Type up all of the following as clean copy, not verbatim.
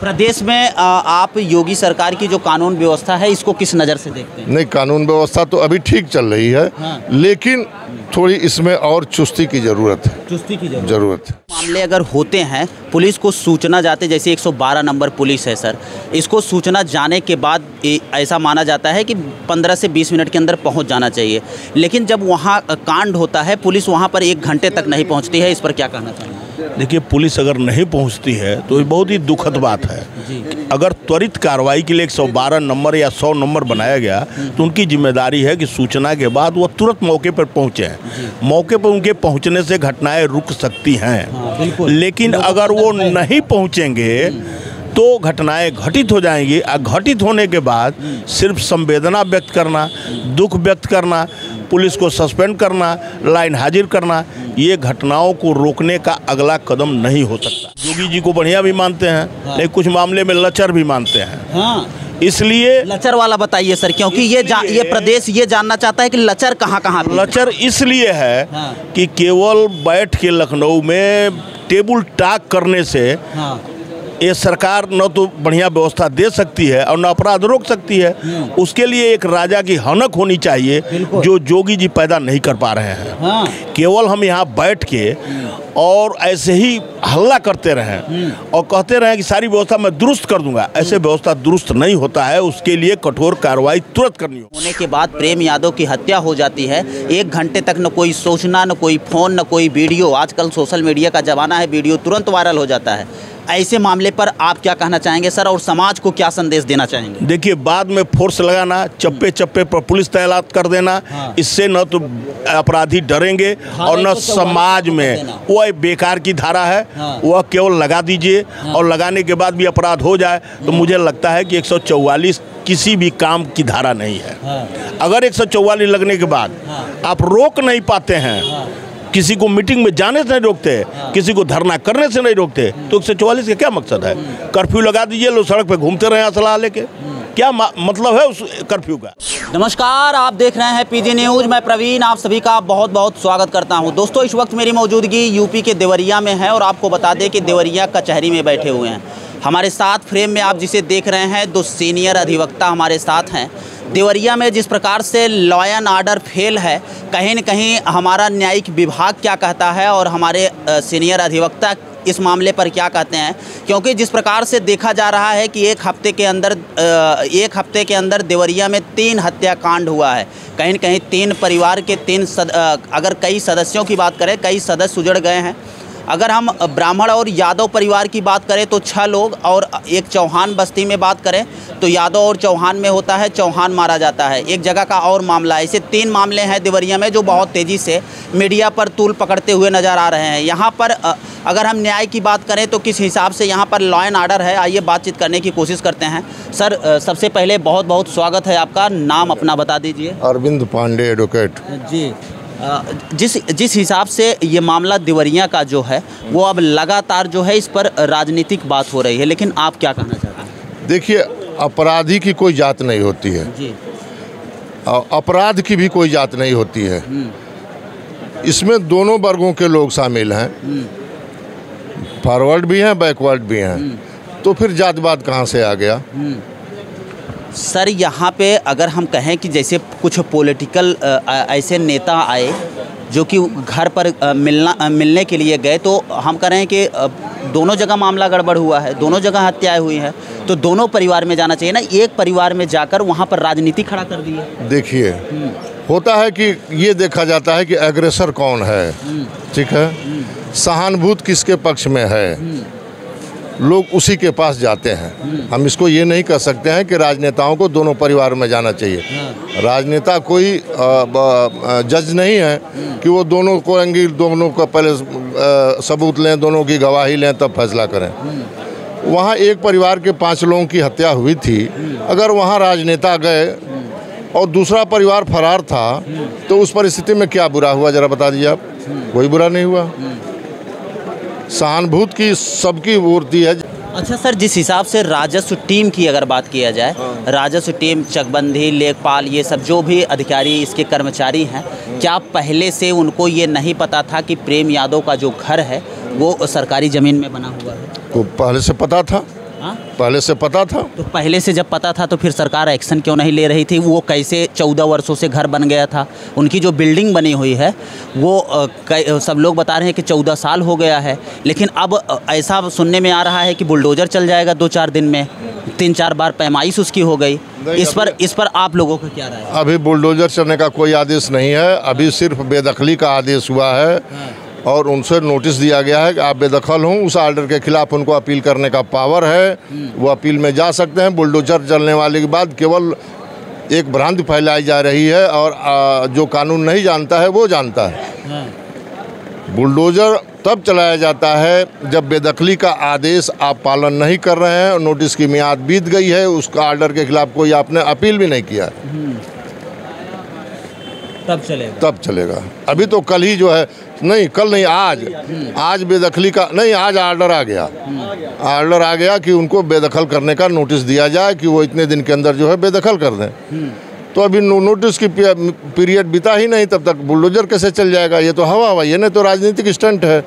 प्रदेश में आप योगी सरकार की जो कानून व्यवस्था है इसको किस नज़र से देखते हैं? नहीं, कानून व्यवस्था तो अभी ठीक चल रही है। हाँ। लेकिन थोड़ी इसमें और चुस्ती की ज़रूरत है। चुस्ती की ज़रूरत है। मामले अगर होते हैं पुलिस को सूचना जाते, जैसे 112 नंबर पुलिस है सर, इसको सूचना जाने के बाद ऐसा माना जाता है कि 15 से 20 मिनट के अंदर पहुंच जाना चाहिए, लेकिन जब वहां कांड होता है पुलिस वहां पर 1 घंटे तक नहीं पहुंचती है। इस पर क्या कहना चाहिए? देखिए, पुलिस अगर नहीं पहुंचती है तो ये बहुत ही दुखद बात है। अगर त्वरित कार्रवाई के लिए 112 नंबर या 100 नंबर बनाया गया तो उनकी जिम्मेदारी है कि सूचना के बाद वो तुरंत मौके पर पहुंचे। मौके पर उनके पहुंचने से घटनाएं रुक सकती हैं, लेकिन अगर वो नहीं पहुंचेंगे तो घटनाएं घटित हो जाएंगी। और घटित होने के बाद सिर्फ संवेदना व्यक्त करना, दुख व्यक्त करना, पुलिस को सस्पेंड करना, लाइन हाजिर करना, ये घटनाओं को रोकने का अगला कदम नहीं हो सकता। योगी जी को बढ़िया भी मानते हैं, लेकिन कुछ मामले में लचर भी मानते हैं। इसलिए लचर वाला बताइए सर, क्योंकि ये प्रदेश ये जानना चाहता है कि लचर कहाँ लचर इसलिए है कि केवल बैठ के लखनऊ में टेबल टॉक करने से ये सरकार न तो बढ़िया व्यवस्था दे सकती है और न अपराध रोक सकती है। उसके लिए एक राजा की हनक होनी चाहिए जो योगी जी पैदा नहीं कर पा रहे हैं। केवल हम यहाँ बैठ के और ऐसे ही हल्ला करते रहें और कहते रहें कि सारी व्यवस्था मैं दुरुस्त कर दूंगा, ऐसे व्यवस्था दुरुस्त नहीं होता है। उसके लिए कठोर कार्रवाई तुरंत करनी होने के बाद प्रेम यादव की हत्या हो जाती है। 1 घंटे तक न कोई सूचना, न कोई फ़ोन, न कोई वीडियो। आजकल सोशल मीडिया का ज़माना है, वीडियो तुरंत वायरल हो जाता है। ऐसे मामले पर आप क्या कहना चाहेंगे सर, और समाज को क्या संदेश देना चाहेंगे? देखिए, बाद में फोर्स लगाना, चप्पे चप्पे पर पुलिस तैनात कर देना, इससे न तो अपराधी डरेंगे और न समाज में वह बेकार की धारा है, वह केवल लगा दीजिए। और लगाने के बाद भी अपराध हो जाए तो मुझे लगता है कि 144 किसी भी काम की धारा नहीं है। अगर 144 लगने के बाद आप रोक नहीं पाते हैं, किसी को मीटिंग में जाने से नहीं रोकते, किसी को धरना करने से नहीं रोकते, तो 144 का क्या मकसद है? कर्फ्यू लगा दीजिए, लोग सड़क पे घूमते रहे असला लेके, क्या मतलब है उस कर्फ्यू का? नमस्कार, आप देख रहे हैं पीजी न्यूज़। मैं प्रवीण आप सभी का बहुत बहुत स्वागत करता हूं। दोस्तों, इस वक्त मेरी मौजूदगी यूपी के देवरिया में है और आपको बता दें कि देवरिया कचहरी में बैठे हुए हैं। हमारे साथ फ्रेम में आप जिसे देख रहे हैं 2 सीनियर अधिवक्ता हमारे साथ हैं। देवरिया में जिस प्रकार से लॉ एंड ऑर्डर फेल है, कहीं न कहीं हमारा न्यायिक विभाग क्या कहता है और हमारे सीनियर अधिवक्ता इस मामले पर क्या कहते हैं, क्योंकि जिस प्रकार से देखा जा रहा है कि एक हफ्ते के अंदर देवरिया में 3 हत्याकांड हुआ है। कहीं न कहीं 3 परिवार के अगर कई सदस्यों की बात करें, कई सदस्य उजड़ गए हैं। अगर हम ब्राह्मण और यादव परिवार की बात करें तो 6 लोग, और एक चौहान बस्ती में बात करें तो यादव और चौहान में होता है, चौहान मारा जाता है। एक जगह का और मामला है। ऐसे 3 मामले हैं देवरिया में जो बहुत तेज़ी से मीडिया पर तूल पकड़ते हुए नज़र आ रहे हैं। यहाँ पर अगर हम न्याय की बात करें तो किस हिसाब से यहाँ पर लॉ एंड ऑर्डर है, आइए बातचीत करने की कोशिश करते हैं। सर, सबसे पहले बहुत बहुत स्वागत है आपका। नाम अपना बता दीजिए। अरविंद पांडे, एडवोकेट जी। जिस हिसाब से ये मामला देवरिया का जो है वो अब लगातार जो है इस पर राजनीतिक बात हो रही है, लेकिन आप क्या कहना चाहते हैं? देखिए, अपराधी की कोई जात नहीं होती है जी। अपराध की भी कोई जात नहीं होती है। इसमें दोनों वर्गों के लोग शामिल हैं, फॉरवर्ड भी हैं, बैकवर्ड भी हैं। तो फिर जातवाद कहाँ से आ गया? सर, यहाँ पे अगर हम कहें कि जैसे कुछ पॉलिटिकल ऐसे नेता आए जो कि घर पर मिलने के लिए गए, तो हम कह रहे हैं कि दोनों जगह मामला गड़बड़ हुआ है, दोनों जगह हत्याएं हुई हैं, तो दोनों परिवार में जाना चाहिए ना। एक परिवार में जाकर वहाँ पर राजनीति खड़ा कर दी है। देखिए, होता है कि ये देखा जाता है कि एग्रेसर कौन है, ठीक है, सहानुभूति किसके पक्ष में है, लोग उसी के पास जाते हैं। हम इसको ये नहीं कह सकते हैं कि राजनेताओं को दोनों परिवार में जाना चाहिए। राजनेता कोई जज नहीं है कि वो दोनों को दोनों का पहले सबूत लें, दोनों की गवाही लें तब फैसला करें। वहाँ एक परिवार के 5 लोगों की हत्या हुई थी। अगर वहाँ राजनेता गए और दूसरा परिवार फरार था तो उस परिस्थिति में क्या बुरा हुआ, ज़रा बता दीजिए आप। कोई बुरा नहीं हुआ। सहानुभूति की सबकी पूर्ति है। अच्छा सर, जिस हिसाब से राजस्व टीम की अगर बात किया जाए, राजस्व टीम, चकबंदी, लेखपाल, ये सब जो भी अधिकारी इसके कर्मचारी हैं, क्या पहले से उनको ये नहीं पता था कि प्रेम यादव का जो घर है वो सरकारी ज़मीन में बना हुआ है? को पहले से पता था। हाँ? पहले से पता था। तो पहले से जब पता था तो फिर सरकार एक्शन क्यों नहीं ले रही थी? वो कैसे 14 वर्षों से घर बन गया था? उनकी जो बिल्डिंग बनी हुई है वो सब लोग बता रहे हैं कि 14 साल हो गया है, लेकिन अब ऐसा सुनने में आ रहा है कि बुलडोजर चल जाएगा 2-4 दिन में। 3-4 बार पैमाइश उसकी हो गई। इस पर आप लोगों का क्या राय है? अभी बुलडोजर चलने का कोई आदेश नहीं है, अभी सिर्फ बेदखली का आदेश हुआ है और उनसे नोटिस दिया गया है कि आप बेदखल हों। उस ऑर्डर के खिलाफ उनको अपील करने का पावर है, वो अपील में जा सकते हैं। बुलडोजर चलने वाले के बाद केवल एक भ्रांति फैलाई जा रही है और जो कानून नहीं जानता है वो जानता है। बुलडोजर तब चलाया जाता है जब बेदखली का आदेश आप पालन नहीं कर रहे हैं और नोटिस की मियाद बीत गई है, उसका ऑर्डर के खिलाफ कोई आपने अपील भी नहीं किया, तब चलेगा। अभी तो कल ही जो है, नहीं कल नहीं, आज बेदखली का नहीं, आज ऑर्डर आ गया कि उनको बेदखल करने का नोटिस दिया जाए कि वो इतने दिन के अंदर जो है बेदखल कर दें। तो अभी नोटिस की पीरियड बीता ही नहीं, तब तक बुलडोजर कैसे चल जाएगा? ये तो हवा ये नहीं तो राजनीतिक स्टंट है।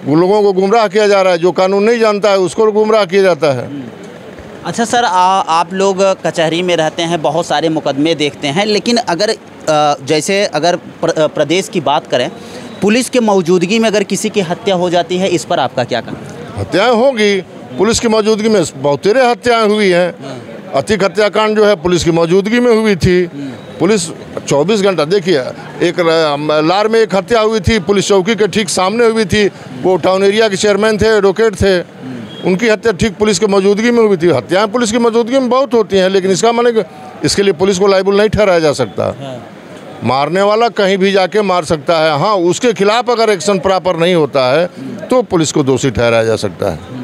वो लोगों को गुमराह किया जा रहा है, जो कानून नहीं जानता है उसको गुमराह किया जाता है। अच्छा सर, आप लोग कचहरी में रहते हैं, बहुत सारे मुकदमे देखते हैं, लेकिन अगर जैसे अगर प्रदेश की बात करें, पुलिस के मौजूदगी में अगर किसी की हत्या हो जाती है, इस पर आपका क्या कहना? हत्याएं होगी, पुलिस की मौजूदगी में बहुत तेरे हत्याएं हुई हैं। अतिक हत्याकांड जो है पुलिस की मौजूदगी में हुई थी। पुलिस 24 घंटा, देखिए एक लार में एक हत्या हुई थी, पुलिस चौकी के ठीक सामने हुई थी। वो टाउन एरिया के चेयरमैन थे, एडवोकेट थे, उनकी हत्या ठीक पुलिस की मौजूदगी में हुई थी। हत्याएं पुलिस की मौजूदगी में बहुत होती हैं, लेकिन इसका माने इसके लिए पुलिस को लायबल नहीं ठहराया जा सकता। मारने वाला कहीं भी जाके मार सकता है, हाँ उसके खिलाफ अगर एक्शन प्रॉपर नहीं होता है तो पुलिस को दोषी ठहराया जा सकता है।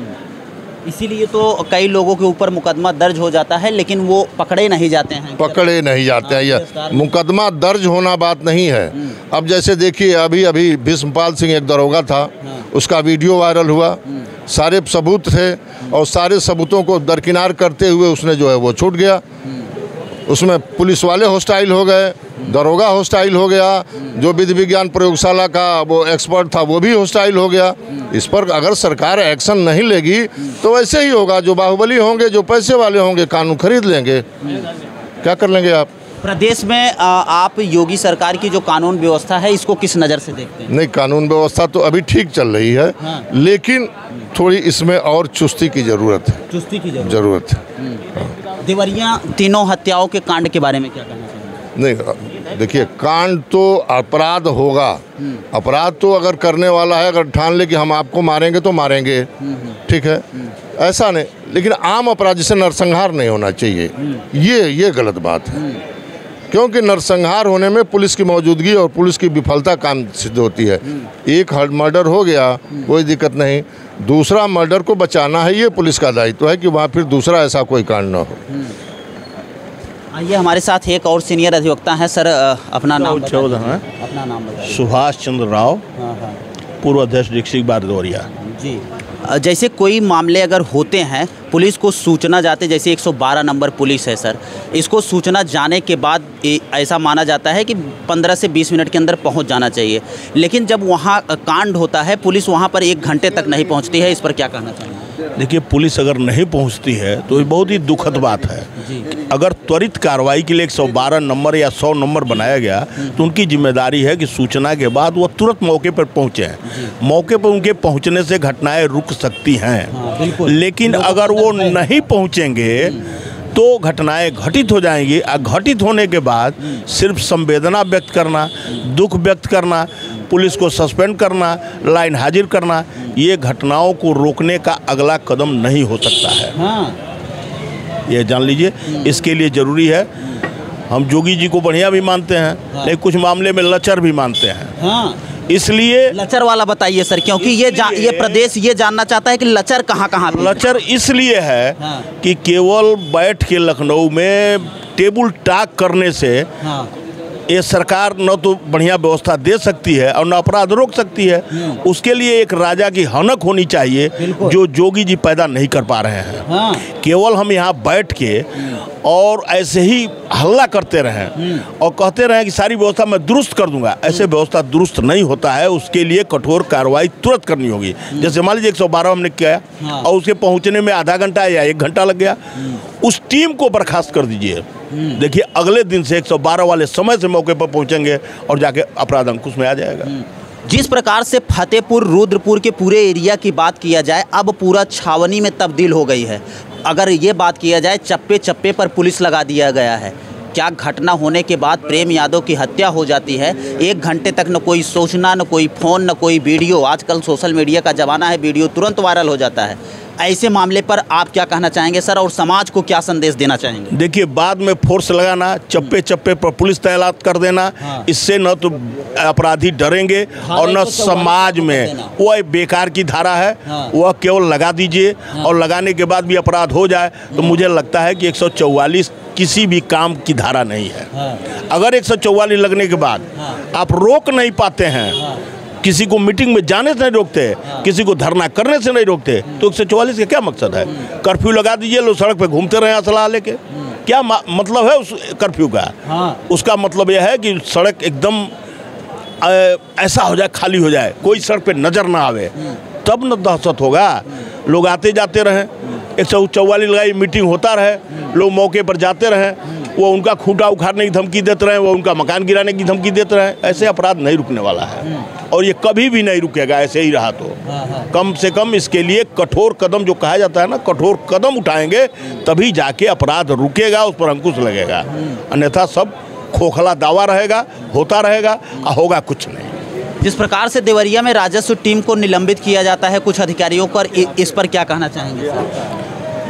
इसीलिए तो कई लोगों के ऊपर मुकदमा दर्ज हो जाता है, लेकिन वो पकड़े नहीं जाते हैं। यह मुकदमा दर्ज होना बात नहीं है। अब जैसे देखिए, अभी भीष्मपाल सिंह एक दरोगा था, उसका वीडियो वायरल हुआ, सारे सबूत थे और सारे सबूतों को दरकिनार करते हुए उसने जो है वो छूट गया। उसमें पुलिस वाले हॉस्टाइल हो गए, दरोगा हॉस्टाइल हो गया, जो विधि विज्ञान प्रयोगशाला का वो एक्सपर्ट था वो भी हॉस्टाइल हो गया। इस पर अगर सरकार एक्शन नहीं लेगी तो वैसे ही होगा, जो बाहुबली होंगे, जो पैसे वाले होंगे, कानून खरीद लेंगे। क्या कर लेंगे आप? प्रदेश में आप योगी सरकार की जो कानून व्यवस्था है, इसको किस नज़र से देखते हैं? नहीं, कानून व्यवस्था तो अभी ठीक चल रही है, लेकिन थोड़ी इसमें और चुस्ती की ज़रूरत है। देवरिया तीनों हत्याओं के कांड के बारे में क्या कहना चाहिए? नहीं, देखिए कांड तो अपराध होगा। अपराध तो अगर करने वाला है, अगर ठान ले कि हम आपको मारेंगे तो मारेंगे, ठीक है, ऐसा नहीं। लेकिन आम अपराध जैसे नरसंहार नहीं होना चाहिए, ये गलत बात है। क्योंकि नरसंहार होने में पुलिस की मौजूदगी और पुलिस की विफलता काम सिद्ध होती है। एक मर्डर हो गया, कोई दिक्कत नहीं, दूसरा मर्डर को बचाना है, ये पुलिस का दायित्व है कि वहाँ फिर दूसरा ऐसा कोई कांड ना हो। आइए, हमारे साथ एक और सीनियर अधिवक्ता हैं। सर, अपना नाम बताइए। सुभाष चंद्र राव, पूर्व अध्यक्ष डिस्ट्रिक्ट बार देवरिया जी। जैसे कोई मामले अगर होते हैं, पुलिस को सूचना जाते, जैसे 112 नंबर पुलिस है सर, इसको सूचना जाने के बाद ऐसा माना जाता है कि 15 से 20 मिनट के अंदर पहुंच जाना चाहिए, लेकिन जब वहां कांड होता है पुलिस वहां पर 1 घंटे तक नहीं पहुंचती है। इस पर क्या कहना चाहिए? देखिए, पुलिस अगर नहीं पहुंचती है तो ये बहुत ही दुखद बात है। अगर त्वरित कार्रवाई के लिए 112 नंबर या 100 नंबर बनाया गया तो उनकी जिम्मेदारी है कि सूचना के बाद वो तुरंत मौके पर पहुंचे। मौके पर उनके पहुंचने से घटनाएं रुक सकती हैं, लेकिन अगर वो नहीं पहुंचेंगे तो घटनाएं घटित हो जाएंगी। घटित होने के बाद सिर्फ संवेदना व्यक्त करना, दुख व्यक्त करना, पुलिस को सस्पेंड करना, लाइन हाजिर करना, ये घटनाओं को रोकने का अगला कदम नहीं हो सकता है। ये जान लीजिए, इसके लिए ज़रूरी है। हम जोगी जी को बढ़िया भी मानते हैं, लेकिन कुछ मामले में लचर भी मानते हैं। इसलिए लचर वाला बताइए सर, क्योंकि ये प्रदेश ये जानना चाहता है कि लचर कहाँ लचर इसलिए है कि केवल बैठ के लखनऊ में टेबल टॉक करने से ये सरकार न तो बढ़िया व्यवस्था दे सकती है और न अपराध रोक सकती है। उसके लिए एक राजा की हनक होनी चाहिए, जो जोगी जी पैदा नहीं कर पा रहे हैं। केवल हम यहाँ बैठ के और ऐसे ही हल्ला करते रहें और कहते रहें कि सारी व्यवस्था मैं दुरुस्त कर दूंगा, ऐसे व्यवस्था दुरुस्त नहीं होता है। उसके लिए कठोर कार्रवाई तुरंत करनी होगी। जैसे मान लीजिए 112 हमने किया और उसके पहुंचने में आधा घंटा या 1 घंटा लग गया, उस टीम को बर्खास्त कर दीजिए। देखिए अगले दिन से 112 वाले समय से मौके पर पहुंचेंगे और जाके अपराध अंकुश में आ जाएगा। जिस प्रकार से फतेहपुर रुद्रपुर के पूरे एरिया की बात किया जाए, अब पूरा छावनी में तब्दील हो गई है। अगर ये बात किया जाए, चप्पे चप्पे पर पुलिस लगा दिया गया है। क्या घटना होने के बाद प्रेम यादव की हत्या हो जाती है, 1 घंटे तक न कोई सूचना, न कोई फ़ोन, न कोई वीडियो। आजकल सोशल मीडिया का ज़माना है, वीडियो तुरंत वायरल हो जाता है। ऐसे मामले पर आप क्या कहना चाहेंगे सर, और समाज को क्या संदेश देना चाहेंगे? देखिए, बाद में फोर्स लगाना, चप्पे चप्पे पर पुलिस तैनात कर देना, इससे न तो अपराधी डरेंगे और न समाज में, वह बेकार की धारा है। वह केवल लगा दीजिए और लगाने के बाद भी अपराध हो जाए तो मुझे लगता है कि 144 किसी भी काम की धारा नहीं है। अगर 144 लगने के बाद आप रोक नहीं पाते हैं, किसी को मीटिंग में जाने से नहीं रोकते, किसी को धरना करने से नहीं रोकते, तो 144 का क्या मकसद है? कर्फ्यू लगा दीजिए, लोग सड़क पे घूमते रहे असला लेके, क्या मतलब है उस कर्फ्यू का? उसका मतलब यह है कि सड़क एकदम ऐसा हो जाए, खाली हो जाए, कोई सड़क पे नजर ना आवे, तब न दहशत होगा। लोग आते जाते रहें, 144 लगाई, मीटिंग होता रहे, लोग मौके पर जाते रहें, वो उनका खूंटा उखाड़ने की धमकी देते रहे, वो उनका मकान गिराने की धमकी देते रहे, ऐसे अपराध नहीं रुकने वाला है और ये कभी भी नहीं रुकेगा। ऐसे ही रहा तो कम से कम इसके लिए कठोर कदम, जो कहा जाता है ना, कठोर कदम उठाएंगे तभी जाके अपराध रुकेगा, उस पर अंकुश लगेगा। अन्यथा सब खोखला दावा रहेगा, होता रहेगा और होगा कुछ नहीं। जिस प्रकार से देवरिया में राजस्व टीम को निलंबित किया जाता है कुछ अधिकारियों पर, इस पर क्या कहना चाहेंगे?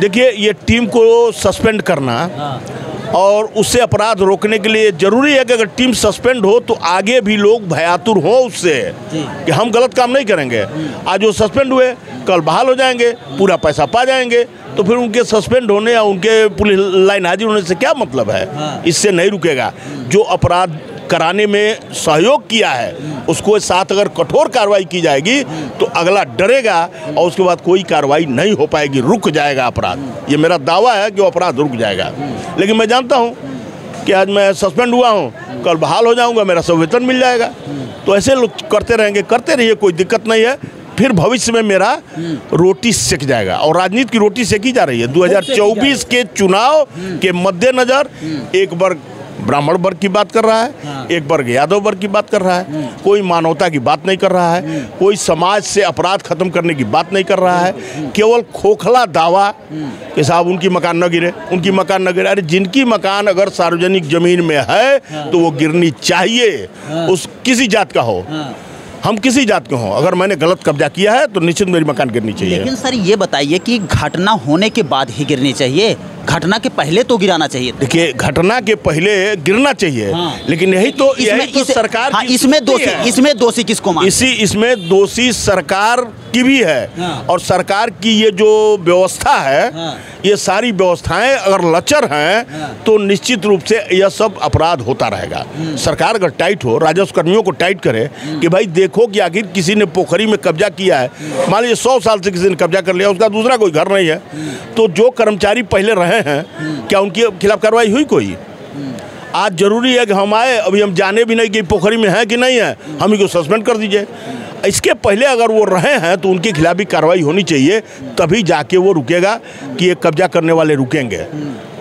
देखिए, ये टीम को सस्पेंड करना और उससे अपराध रोकने के लिए जरूरी है कि अगर टीम सस्पेंड हो तो आगे भी लोग भयातुर हो उससे कि हम गलत काम नहीं करेंगे। आज वो सस्पेंड हुए, कल बहाल हो जाएंगे, पूरा पैसा पा जाएंगे, तो फिर उनके सस्पेंड होने या उनके पुलिस लाइन हाजिर होने से क्या मतलब है? इससे नहीं रुकेगा। जो अपराध कराने में सहयोग किया है उसको साथ अगर कठोर कार्रवाई की जाएगी तो अगला डरेगा और उसके बाद कोई कार्रवाई नहीं हो पाएगी, रुक जाएगा अपराध। ये मेरा दावा है कि वो अपराध रुक जाएगा। लेकिन मैं जानता हूँ कि आज मैं सस्पेंड हुआ हूँ, कल बहाल हो जाऊँगा, मेरा सब वेतन मिल जाएगा। तो ऐसे लोग करते रहेंगे, करते रहिए, कोई दिक्कत नहीं है। फिर भविष्य में मेरा रोटी सेक जाएगा और राजनीति की रोटी सेकी जा रही है। 2024 के चुनाव के मद्देनजर एक वर्ग ब्राह्मण वर्ग की बात कर रहा है, एक वर्ग यादव वर्ग की बात कर रहा है, कोई मानवता की बात नहीं कर रहा है, कोई समाज से अपराध खत्म करने की बात नहीं कर रहा है। केवल खोखला दावा कि साहब उनकी मकान न गिरे, उनकी मकान न गिरे। अरे जिनकी मकान अगर सार्वजनिक जमीन में है तो वो गिरनी चाहिए, उस किसी जात का हो, हम किसी जात के हों। अगर मैंने गलत कब्जा किया है तो निश्चित मेरी मकान गिरनी चाहिए। लेकिन सर ये बताइए कि घटना होने के बाद ही गिरनी चाहिए, घटना के पहले तो गिराना चाहिए? देखिए, घटना के पहले गिरना चाहिए, लेकिन यही तो सरकार इसमें दोषी किसको मान? इसमें दोषी सरकार की भी है और सरकार की ये जो व्यवस्था है, ये सारी व्यवस्थाएं अगर लचर हैं तो निश्चित रूप से यह सब अपराध होता रहेगा। सरकार अगर टाइट हो, राजस्व कर्मियों को टाइट करे कि भाई देखो कि आखिर किसी ने पोखरी में कब्जा किया है, मान लीजिए 100 साल से किसी ने कब्जा कर लिया, उसका दूसरा कोई घर नहीं है, तो जो कर्मचारी पहले रहे हैं क्या उनके खिलाफ कार्रवाई हुई कोई? आज जरूरी है कि हम आए, अभी हम जाने भी नहीं कि पोखरी में है कि नहीं है, हम ही को सस्पेंड कर दीजिए। इसके पहले अगर वो रहे हैं तो उनके खिलाफ भी कार्रवाई होनी चाहिए, तभी जाके वो रुकेगा कि ये कब्जा करने वाले रुकेंगे।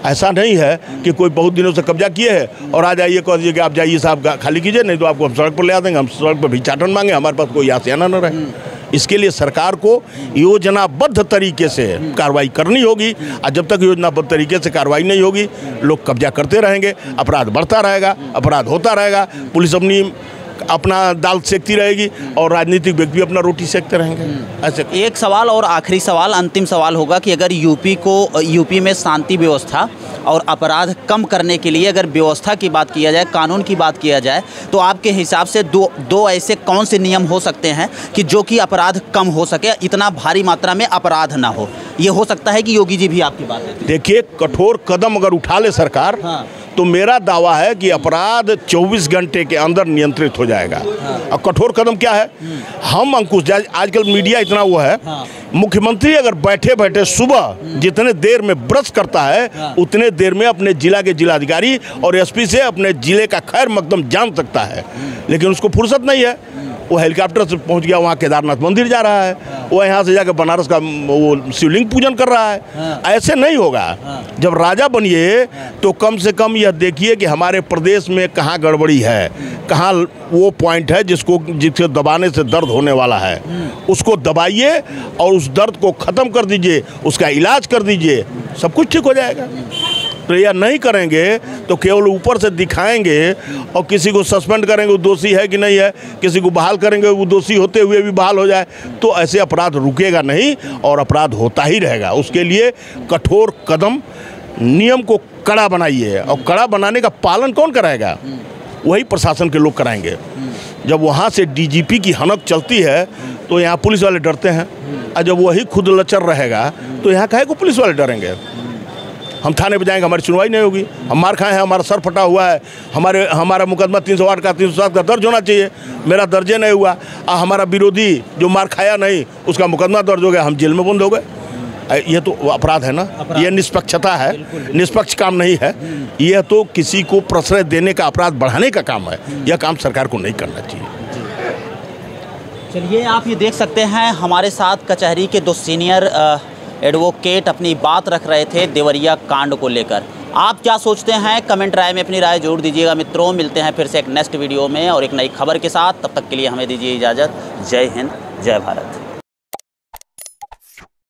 ऐसा नहीं है कि कोई बहुत दिनों से कब्जा किए हैं और आज आइए कह दीजिए कि आप जाइए साहब खाली कीजिए, नहीं तो आपको हम सड़क पर ले आ देंगे, हम सड़क पर भिक्षाटन मांगे, हमारे पास कोई आसियाना न रहे। इसके लिए सरकार को योजनाबद्ध तरीके से कार्रवाई करनी होगी और जब तक योजनाबद्ध तरीके से कार्रवाई नहीं होगी, लोग कब्जा करते रहेंगे, अपराध बढ़ता रहेगा, अपराध होता रहेगा, पुलिस अपना दाल सेकती रहेगी और राजनीतिक व्यक्ति अपना रोटी सेकते रहेंगे। ऐसे एक सवाल और आखिरी सवाल, अंतिम सवाल होगा कि अगर यूपी में शांति व्यवस्था और अपराध कम करने के लिए अगर व्यवस्था की बात किया जाए, कानून की बात किया जाए, तो आपके हिसाब से दो ऐसे कौन से नियम हो सकते हैं कि जो कि अपराध कम हो सके, इतना भारी मात्रा में अपराध ना हो? ये हो सकता है कि योगी जी भी आपकी बात है। देखिए, कठोर कदम अगर उठा ले सरकार तो मेरा दावा है कि अपराध 24 घंटे के अंदर नियंत्रित हो जाएगा। और कठोर कदम क्या है, हम अंकुश, आजकल मीडिया इतना वो है, मुख्यमंत्री अगर बैठे बैठे सुबह जितने देर में ब्रश करता है उतने देर में अपने जिला के जिलाधिकारी और एसपी से अपने जिले का खैर मकदम जान सकता है, लेकिन उसको फुर्सत नहीं है। वो हेलीकॉप्टर से पहुंच गया, वहाँ केदारनाथ मंदिर जा रहा है, वो यहाँ से जाकर बनारस का वो शिवलिंग पूजन कर रहा है। ऐसे नहीं होगा। जब राजा बनिए तो कम से कम यह देखिए कि हमारे प्रदेश में कहाँ गड़बड़ी है, कहाँ वो पॉइंट है जिसको दबाने से दर्द होने वाला है, उसको दबाइए और उस दर्द को ख़त्म कर दीजिए, उसका इलाज कर दीजिए, सब कुछ ठीक हो जाएगा। तो यह नहीं करेंगे तो केवल ऊपर से दिखाएंगे और किसी को सस्पेंड करेंगे वो दोषी है कि नहीं है, किसी को बहाल करेंगे वो दोषी होते हुए भी बहाल हो जाए, तो ऐसे अपराध रुकेगा नहीं और अपराध होता ही रहेगा। उसके लिए कठोर कदम, नियम को कड़ा बनाइए, और कड़ा बनाने का पालन कौन कराएगा? वही प्रशासन के लोग कराएंगे। जब वहाँ से डीजीपी की हनक चलती है तो यहाँ पुलिस वाले डरते हैं, और जब वही खुद लचर रहेगा तो यहाँ काहे को पुलिस वाले डरेंगे? हम थाने पे जाएंगे, हमारी सुनवाई नहीं होगी, हम मार खाए हैं, हमारा सर फटा हुआ है, हमारा मुकदमा 308 का 307 का दर्ज होना चाहिए, मेरा दर्जे नहीं हुआ, और हमारा विरोधी जो मार खाया नहीं उसका मुकदमा दर्ज हो गया, हम जेल में बंद हो गए। ये तो अपराध है ना, ये निष्पक्षता है, निष्पक्ष काम नहीं है। यह तो किसी को प्रश्रय देने का, अपराध बढ़ाने का काम है। यह काम सरकार को नहीं करना चाहिए। चलिए, आप ये देख सकते हैं हमारे साथ कचहरी के 2 सीनियर एडवोकेट अपनी बात रख रहे थे देवरिया कांड को लेकर। आप क्या सोचते हैं? कमेंट राय में अपनी राय जरूर दीजिएगा। मित्रों, मिलते हैं फिर से एक नेक्स्ट वीडियो में और एक नई खबर के साथ। तब तक के लिए हमें दीजिए इजाज़त। जय हिंद, जय भारत।